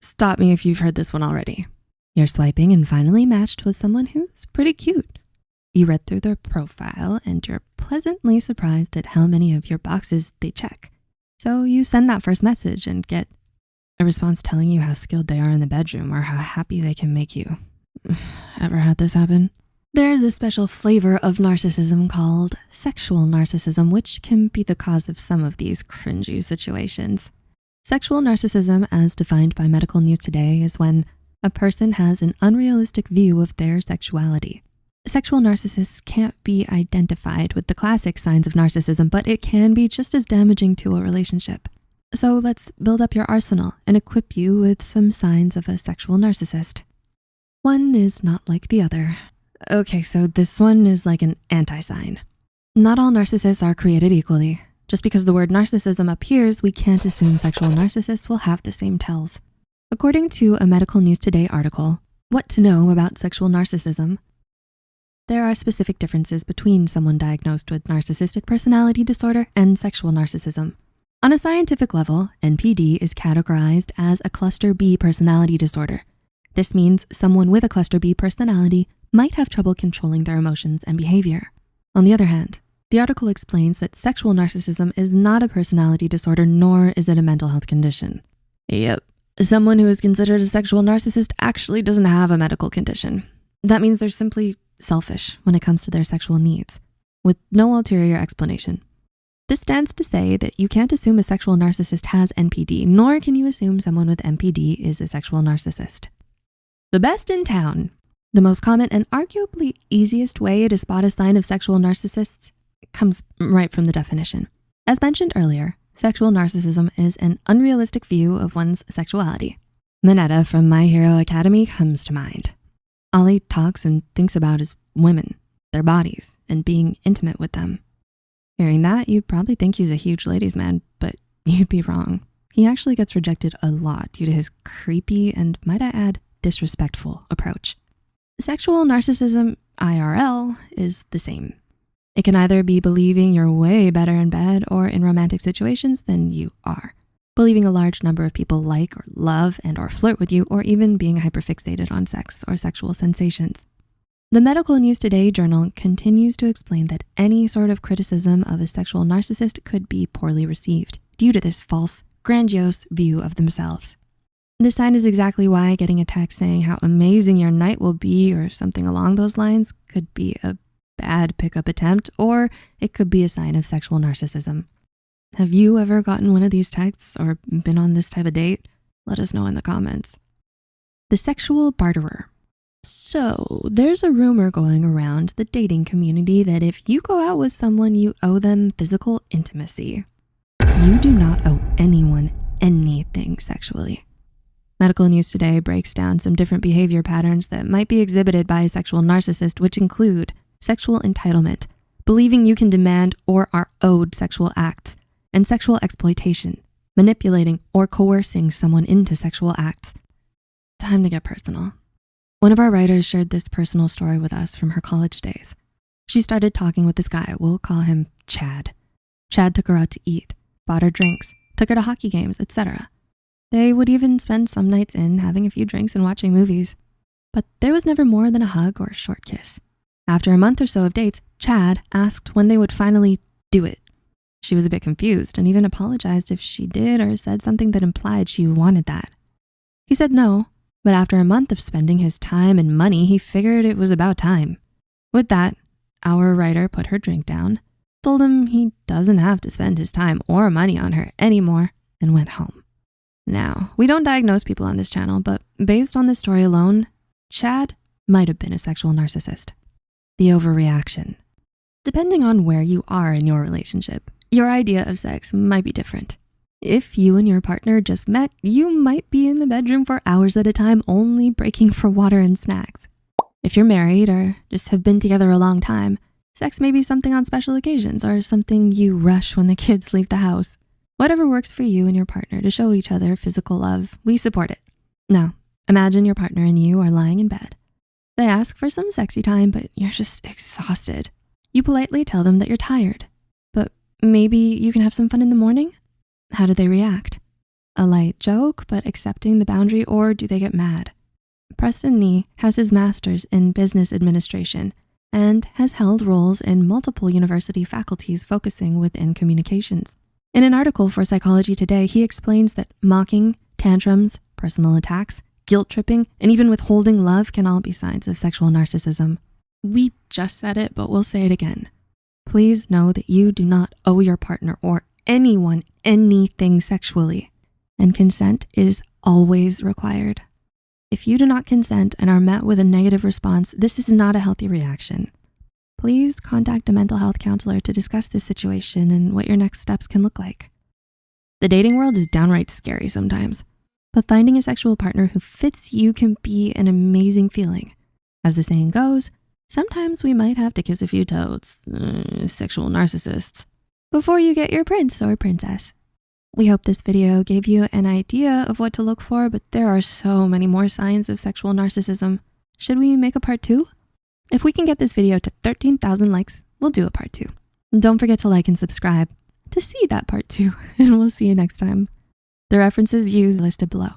Stop me if you've heard this one already. You're swiping and finally matched with someone who's pretty cute. You read through their profile and you're pleasantly surprised at how many of your boxes they check. So you send that first message and get a response telling you how skilled they are in the bedroom or how happy they can make you. Ever had this happen? There's a special flavor of narcissism called sexual narcissism, which can be the cause of some of these cringy situations. Sexual narcissism, as defined by Medical News Today, is when a person has an unrealistic view of their sexuality. Sexual narcissists can't be identified with the classic signs of narcissism, but it can be just as damaging to a relationship. So let's build up your arsenal and equip you with some signs of a sexual narcissist. One is not like the other. Okay, so this one is like an anti-sign. Not all narcissists are created equally. Just because the word narcissism appears, we can't assume sexual narcissists will have the same tells. According to a Medical News Today article, What to Know About Sexual Narcissism, there are specific differences between someone diagnosed with narcissistic personality disorder and sexual narcissism. On a scientific level, NPD is categorized as a cluster B personality disorder. This means someone with a cluster B personality might have trouble controlling their emotions and behavior. On the other hand, the article explains that sexual narcissism is not a personality disorder, nor is it a mental health condition. Yep, someone who is considered a sexual narcissist actually doesn't have a medical condition. That means they're simply selfish when it comes to their sexual needs, with no ulterior explanation. This stands to say that you can't assume a sexual narcissist has NPD, nor can you assume someone with NPD is a sexual narcissist. The best in town. The most common and arguably easiest way to spot a sign of sexual narcissists comes right from the definition. As mentioned earlier, sexual narcissism is an unrealistic view of one's sexuality. Minetta from My Hero Academy comes to mind. All he talks and thinks about is women, their bodies, and being intimate with them. Hearing that, you'd probably think he's a huge ladies' man, but you'd be wrong. He actually gets rejected a lot due to his creepy and, might I add, disrespectful approach. Sexual narcissism, IRL, is the same. It can either be believing you're way better in bed or in romantic situations than you are, believing a large number of people like or love and or flirt with you, or even being hyperfixated on sex or sexual sensations. The Medical News Today journal continues to explain that any sort of criticism of a sexual narcissist could be poorly received due to this false, grandiose view of themselves. This sign is exactly why getting a text saying how amazing your night will be or something along those lines could be a bad pickup attempt, or it could be a sign of sexual narcissism. Have you ever gotten one of these texts or been on this type of date? Let us know in the comments. The sexual barterer. So there's a rumor going around the dating community that if you go out with someone, you owe them physical intimacy. You do not owe anyone anything sexually. Medical News Today breaks down some different behavior patterns that might be exhibited by a sexual narcissist, which include sexual entitlement, believing you can demand or are owed sexual acts, and sexual exploitation, manipulating or coercing someone into sexual acts. Time to get personal. One of our writers shared this personal story with us from her college days. She started talking with this guy, we'll call him Chad. Chad took her out to eat, bought her drinks, took her to hockey games, etc. They would even spend some nights in having a few drinks and watching movies. But there was never more than a hug or a short kiss. After a month or so of dates, Chad asked when they would finally do it. She was a bit confused and even apologized if she did or said something that implied she wanted that. He said no, but after a month of spending his time and money, he figured it was about time. With that, our writer put her drink down, told him he doesn't have to spend his time or money on her anymore, and went home. Now, we don't diagnose people on this channel, but based on this story alone, Chad might have been a sexual narcissist. The overreaction. Depending on where you are in your relationship, your idea of sex might be different. If you and your partner just met, you might be in the bedroom for hours at a time, only breaking for water and snacks. If you're married or just have been together a long time, sex may be something on special occasions or something you rush when the kids leave the house. Whatever works for you and your partner to show each other physical love, we support it. Now, imagine your partner and you are lying in bed. They ask for some sexy time, but you're just exhausted. You politely tell them that you're tired, but maybe you can have some fun in the morning? How do they react? A light joke, but accepting the boundary, or do they get mad? Preston Nee has his master's in business administration and has held roles in multiple university faculties focusing within communications. In an article for Psychology Today, he explains that mocking, tantrums, personal attacks, guilt tripping, and even withholding love can all be signs of sexual narcissism. We just said it, but we'll say it again. Please know that you do not owe your partner or anyone anything sexually, and consent is always required. If you do not consent and are met with a negative response, this is not a healthy reaction. Please contact a mental health counselor to discuss this situation and what your next steps can look like. The dating world is downright scary sometimes, but finding a sexual partner who fits you can be an amazing feeling. As the saying goes, sometimes we might have to kiss a few toads, sexual narcissists, before you get your prince or princess. We hope this video gave you an idea of what to look for, but there are so many more signs of sexual narcissism. Should we make a part 2? If we can get this video to 13,000 likes, we'll do a part 2. Don't forget to like and subscribe to see that part 2, and we'll see you next time. The references used listed below.